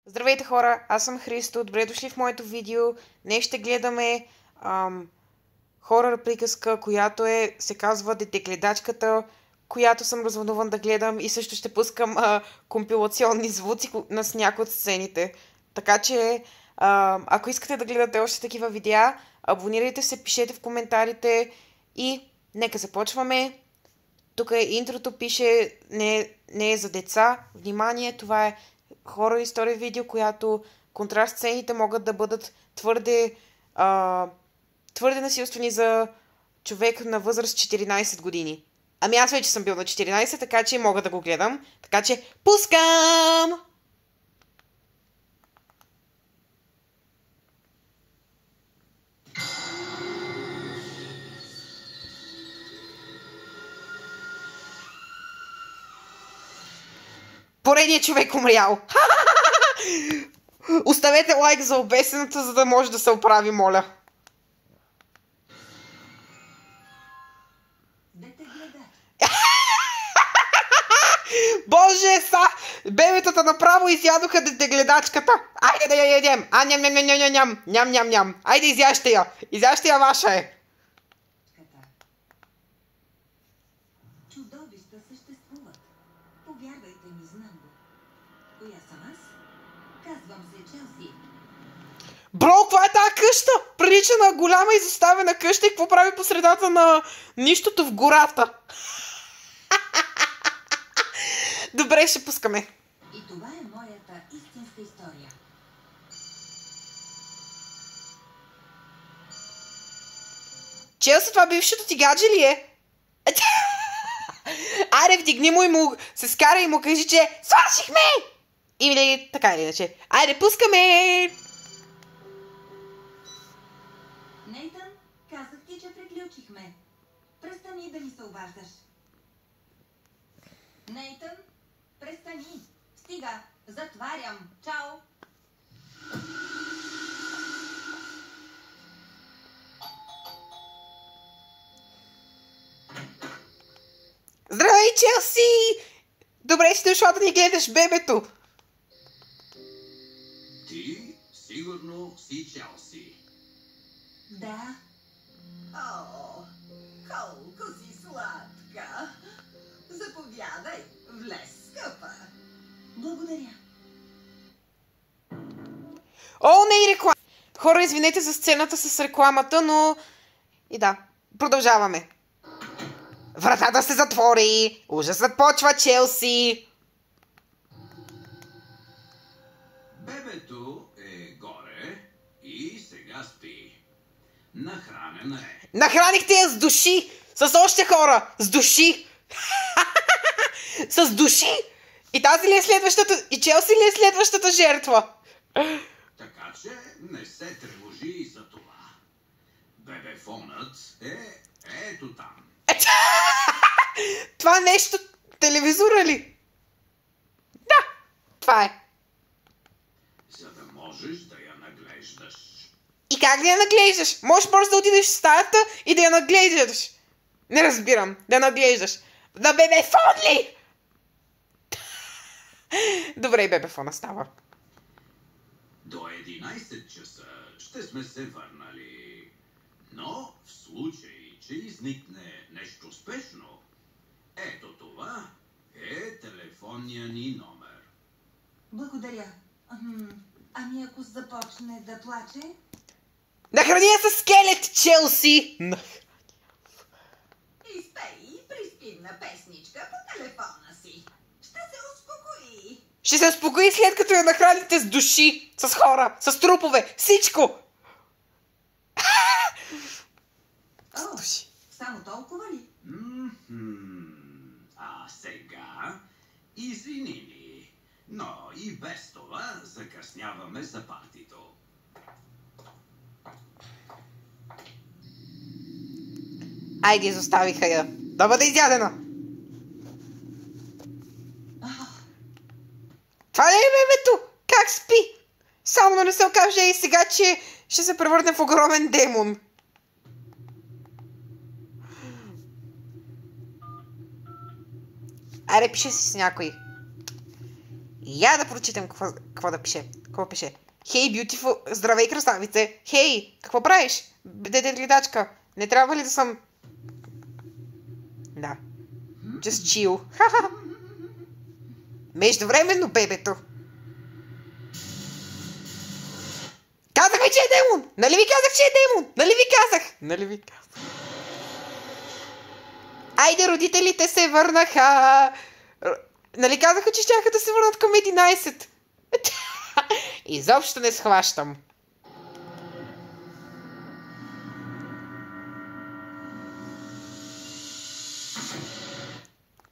Здравейте хора, аз съм Христо, добре дошли в моето видео. Днес ще гледаме хорър приказка, която се казва Детегледачката, която съм развълнуван да гледам и също ще пускам компилационни звуци с някои от сцените. Така че, ако искате да гледате още такива видеа, абонирайте се, пишете в коментарите и нека започваме. Тук интрото пише не е за деца. Внимание, това е хорър история видео, която контраст сцените могат да бъдат твърде насилствени за човек на възраст 14 години. Ами аз вече съм бил на 14, така че мога да го гледам. Така че пускам! Поредният човек умрял. Оставете лайк за обесената, за да може да се оправи, моля. Боже, бебетата направо изядоха детегледачката. Айде да я ядем. Ням. Айде, изяжте я. Изяжте я, ваша е. Чудовища съществуват. Повярвайте ми, знам го. Коя съм аз? Казвам се Челси. Бро, това е тази къща! Прилича на голяма изоставена къща и какво прави по средата на нищото в гората? Добре, ще пускаме. И това е моята истинска история. Челси, това бившето ти гадже ли е? Айде, вдигни му и му се скара и му кажи, че свършихме! Или така или иначе. Айде, пускаме! Нейтън, казах ти, че приключихме. Престани да ми се обаждаш. Нейтън, престани. Стига, затварям. Чао! Здравей, Челси! Добре си дошла да ни гледаш бебето. Ти сигурно си Челси. Да. О, колко си сладка! Заповядай, влез, скъпа! Благодаря. О, не и реклама! Хора, извинете за сцената с рекламата, но... И да, продължаваме. Вратата се затвори! Ужасът почва, Челси! Бебето е горе и сега спи. Нахранена е. Нахранихте я с души! С още хора! С души! С души! И тази ли е следващата... И Челси ли е следващата жертва? Така че не се тревожи за това. Бебефонът е ето там. Това нещо... Телевизора ли? Да, това е. За да можеш да я наглеждаш. И как да я наглеждаш? Можеш просто да отидеш в стаята и да я наглеждаш. Не разбирам. Да наглеждаш. На бебефон ли? Добре, бебефона става. До 11 часа ще сме се върнали. Но в случай, че изникне нещо спешно, ето това е телефонния ни номер. Благодаря. Ами ако започне да плаче? Нахрани я с скелет, Челси! Изпей приспивна песничка по телефона си. Ще се успокои. Ще се успокои след като я нахраните с души, с хора, с трупове, всичко! О, само толкова ли? А сега, извини ни, но и без това закъсняваме за партито. Айде, изоставиха я. Да бъде изядена. Това ли е бебето? Как спи? Само да не се окаже и сега, че ще се превърне в огромен демон. Айде, пише си с някой. Я да прочитам какво да пише. Какво пише? Хей, beautiful... Здравей, красавице! Хей, какво правиш? Дете гледачка. Не трябва ли да съм... Да. Just chill. Ха-ха. Междувременно, бебето. Казах ви, че е демон! Нали ви казах, че е демон? Нали ви казах? Айде, родителите се върнаха! Нали казаха, че щяха да се върнат към 11? Изобщо не схващам.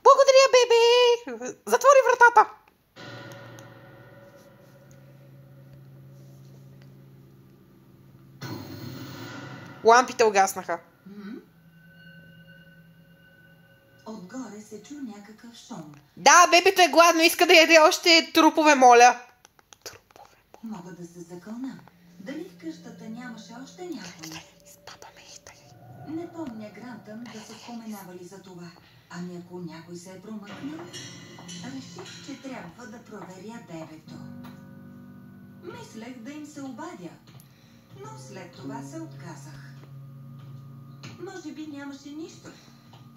Благодаря, бебе! Затвори вратата! Лампите угаснаха. Отгоре се чу някакъв шум. Да, бебето е гладно, иска да яде още трупове, моля. Мога да се закълна. Дали в къщата нямаше още някой? Не помня Грантън да са споменавали за това. Ами ако някой се е промъкнал, реших, че трябва да проверя бебето. Мислех да им се обадя, но след това се отказах. Може би нямаше нищо.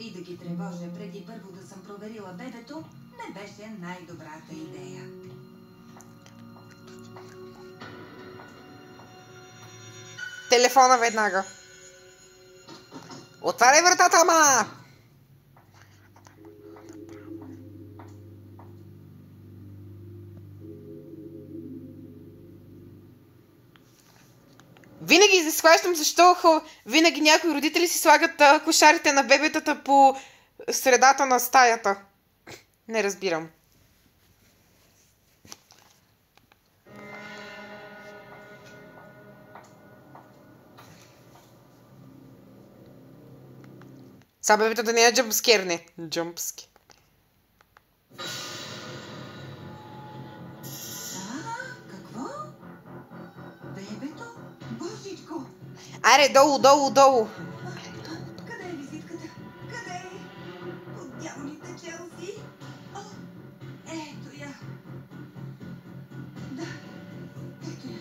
И да ги тревожа преди първо да съм проверила бебето, не беше най-добрата идея. Телефона веднага. Отваряй вратата, ама! Винаги се схващам защо винаги някои родители си слагат кошарите на бебетата по средата на стаята. Не разбирам. Сега бебето да не е джъмпскерне. Джъмпски. Какво? Бебето? Божичко! Аре, долу. Къде е визитката? Къде е? От дяволите, Челси? О, ето я. Да, ето я.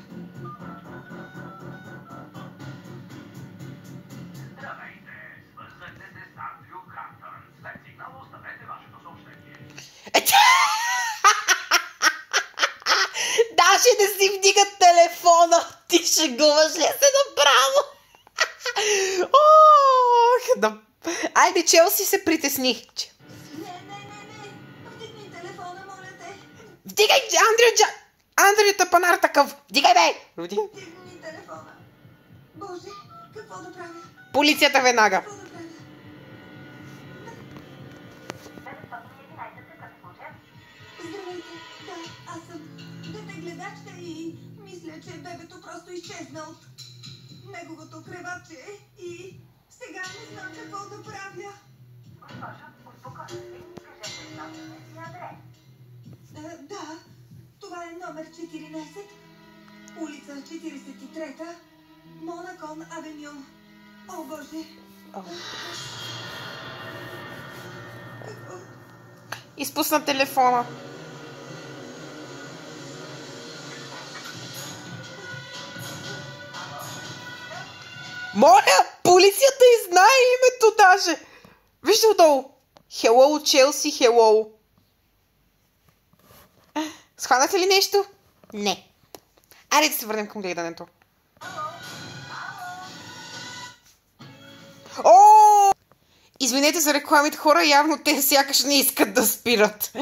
Здравейте! Свързахте се с Андрю Грантън. След сигнал оставете вашето съобщение. Даже не си вдигат телефона. Ти шегуваш ли се направо? Ох, да... Айде, Челси се притесни. Не. Вдигни телефона, моля те. Вдигай, Андрю тъпанар такъв. Вдигай, бе! Вдигни телефона. Боже, какво да правя? Полицията веднага. Какво да правя? Здравейте, да, аз съм дете гледачка и мисля, че бебето просто изчезна от неговото креватче и сега не знам какво да правя. Госпожо, успокойте се и кажете собствения си адрес. Да, това е номер 14, улица 43-та, Монакон Авеню. О, Боже! Какво? Изпусна телефона. Моля, полицията и знае името даже. Вижте отдолу. Hello, Челси, hello. Схванахте ли нещо? Не. Айде да се върнем към гледането. О! Извинете за рекламите, хора, явно те сякаш не искат да спират.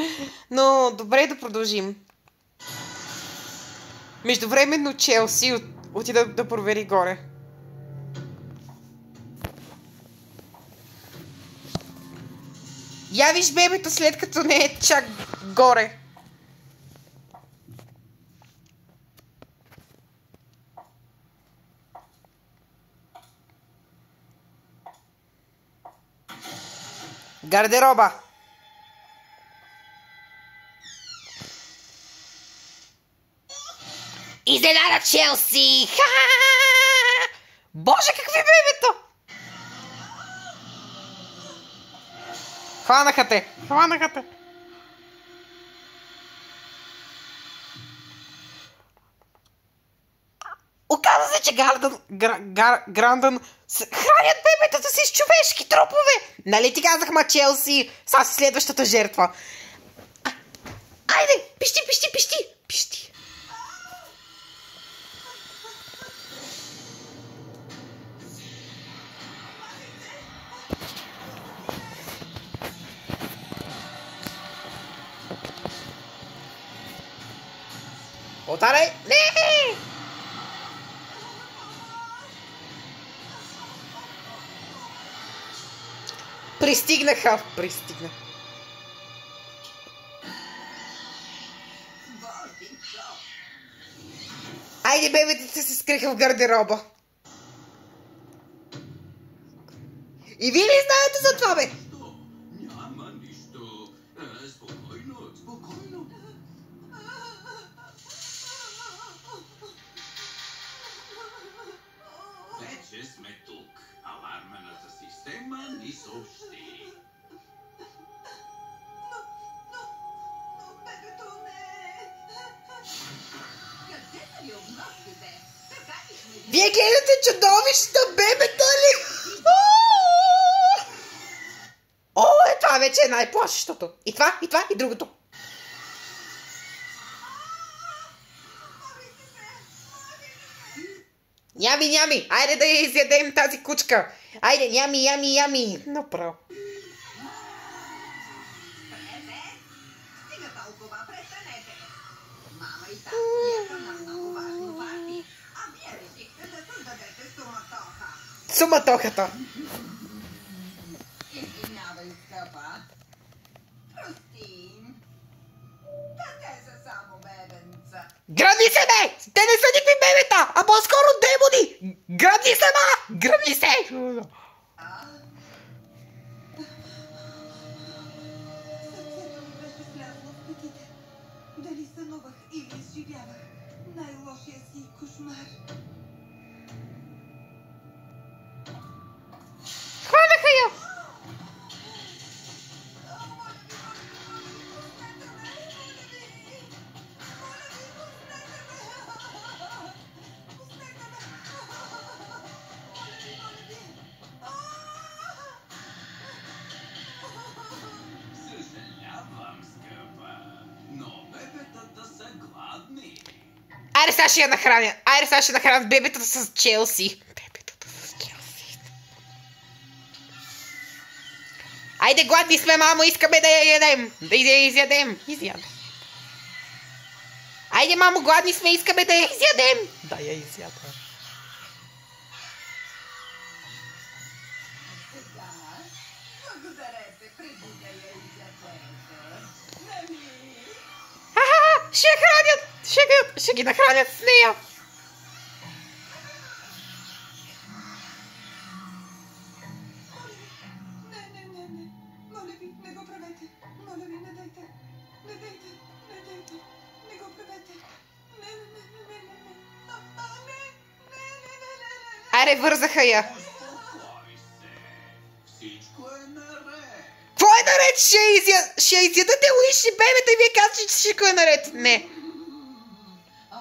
Но добре, да продължим. Междувременно Челси отида да провери горе. Я виж бебето, след като не е чак горе. Гардероба. Изненада Челси! Ха-ха-ха! Боже, какви бебето! Хванаха те! Каза се, че Грандън хранят бебетата си с човешки трупове. Нали ти казах, ма Челси, са си следващата жертва. Айде, пищи. Отарай! Не! Пристигнаха. Айде, бебетите се скриха в гардероба. И вие ли знаете за това, бе? Няма нищо. Спокойно. Вече сме тук. Алармената система ни съобщи. Но бебето не. Къде са ви обноските? Така ли сме? Вие гледате чудовища, бебета ли? О, това вече е най-плашещото. И това, и другото. Нями, айде да я изядем тази кучка. Айде, нями. Направо. Стига толкова, престанете. Мама и татко са на много важно парти, а вие решихте да създадете суматоха. Суматохата. Извинявай, скъпа. Прости. Те са само бебенца. Гръмни се, бе! Те не са никакви бебета, а по-скоро демони! Гръмни се, ма! Гръмни се! Сърцето ми беше слязло в петите. Дали сънувах или изживявах най-лошия си кошмар. Хванаха я! Съжалявам, скъпа, но бебетата са гладни. Айде сега ще я нахраня. Бебетата с Челси. Айде, гладни сме, мамо, искаме да я ядем. Да я изядем. Айде, мамо, гладни сме, искаме да я изядем. Да я изядем. Сега, благодарете преди да я изядете. Нали? Ще я хранят. Ще ги нахранят с нея. Не. Моля ви, не го правете. Моля ви, не дайте. Не го правете. Не. Айде, вързаха я. Успокой се. Всичко е наред. Какво е наред? Ще изядете лишни бебета и вие казвате, че всичко е наред. Не. О,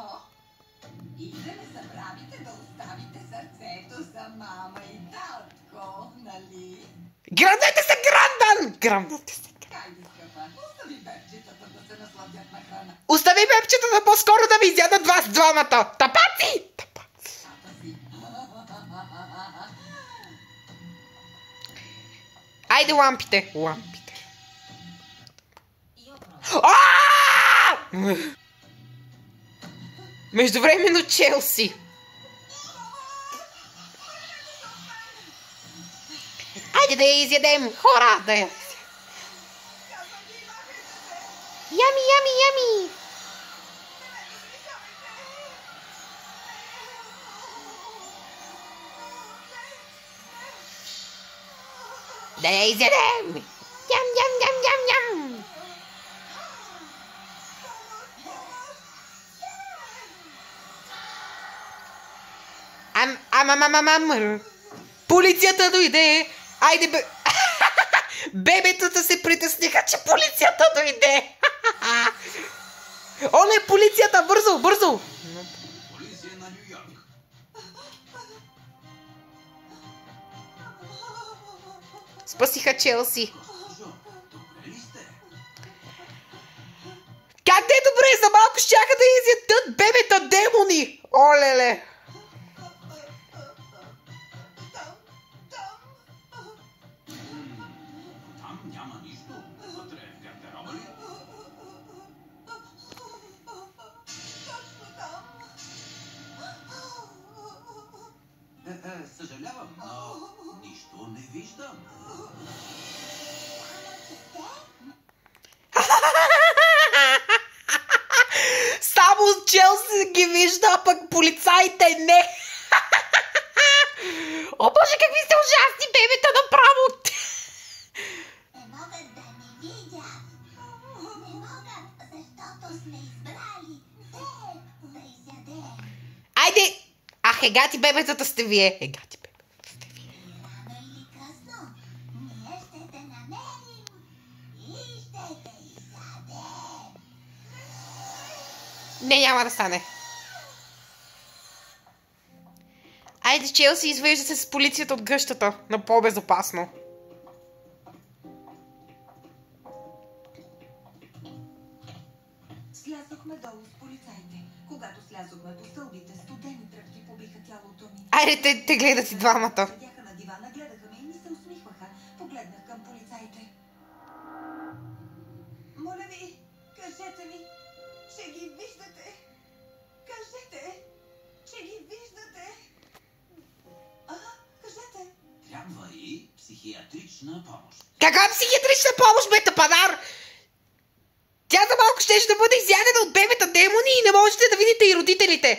и да не забравите да оставите сърцето за мама и татко, нали? Гръмнете се, Грандън! Хайде, скъпа, остави бебчетата да се насладят на храна. Остави бебчетата по-скоро да ви изядат вас двамата. Тапаци! Айде, лампите. Междувременно Челси. Айде да я изядем, хора, да я. Ями. Да я изядем. Ям. Полицията дойде. Айде, бебетата се притесниха, че полицията дойде. Оле, полицията, бързо. Полиция на Нью Йорк. Спасиха Челси. Жо, добре ли сте? Как да е добре? За малко щяха да изядат бебета демони! Олеле! Там няма нищо. Вътре в гардероба ли? Съжалявам, но нищо не виждам. Само Челси ги вижда, а пък полицаите не. О, боже, какви сте ужасни бебета направо! Не могат да ни видят. Не могат, защото сме избрали да изядем. Айде! Егати бебетата сте вие. Егати бебетата сте вие. Рано или късно, ние ще те намерим и ще те изядем. Не, няма да стане. Айде, Челси, извежда се с полицията от гъщата. На по-безопасно. Слязохме долу с полицаите. Когато слязохме по стълбите, студени тръпки побиха тялото ми. Айде, те гледат и двамата. Седяха на дивана, гледаха ме и ми се усмихваха. Погледнах към полицаите. Моля ви, кажете ми, че ги виждате. Кажете, че ги виждате. Кажете. Трябва и психиатрична помощ. Каква психиатрична помощ, бе, тапанар? Тя за малко щеше да бъде изядена от бебета демони и не можете да видите и родителите.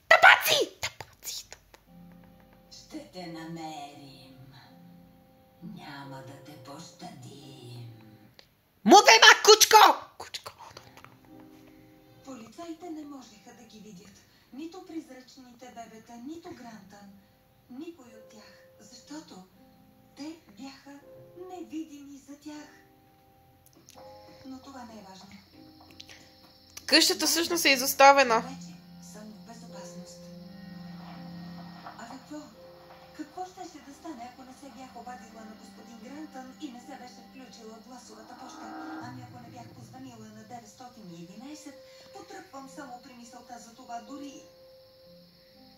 Тапаци! Тапаци! Ще те намерим. Няма да те пощадим. Мутема, кучко! Кучко. Полицаите не можеха да ги видят. Нито призрачните бебета, нито Грантън. Никой от тях. Защото те бяха невидими за тях. Но това не е важно. Къщата всъщност е изоставена. Вече съм в безопасност. А какво? Какво щеше да стане, ако не се бях обадила на господин Грантън и не се беше включила в гласовата поща? Ами ако не бях позвонила на 911, потръпвам само при мисълта за това дори.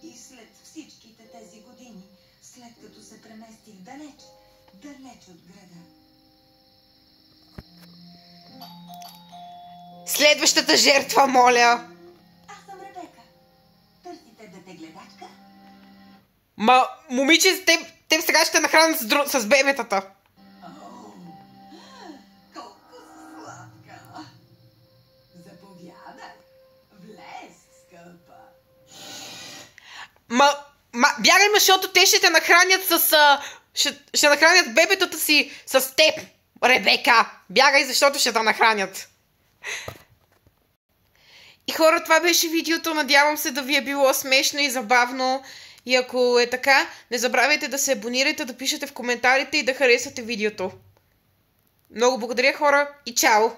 И след всичките тези години, след като се преместих далеч, далеч от града. Следващата жертва, моля. Аз съм Ребека. Търсите детегледачка? Момиче, те сега ще нахранят с бебетата. Колко сладка! Заповядай! Влез, скъпа! Бягай, защото те ще те нахранят ще нахранят бебетата си с теб, Ребека. Бягай, защото ще те нахранят. И хора, това беше видеото. Надявам се да ви е било смешно и забавно. И ако е така, не забравяйте да се абонирате, да пишете в коментарите и да харесвате видеото. Много благодаря, хора, и чао!